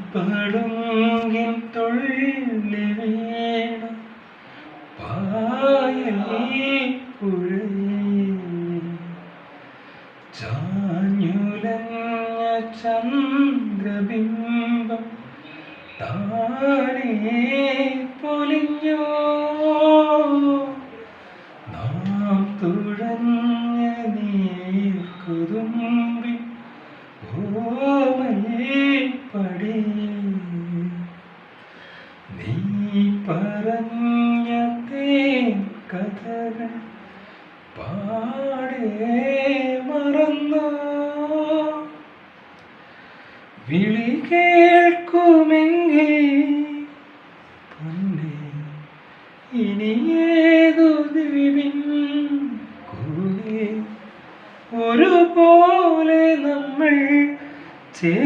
രാപ്പളുങ്കിൻ തുള്ളി വീണ പായലേ പുഴയിൽ ചാഞ്ഞുലഞ്ഞ ചന്ദ്രബിംബം താനേ പൊലിഞ്ഞോ നാം തുഴഞ്ഞ നീർക്കുതുമ്പി ഓമലേ പടി നീ പറഞ്ഞ തേൻ കഥകൾ പാടേ മറന്നോ വിളി കേൾക്കുമെങ്കിൽ പൊന്നേ ഇനിയേ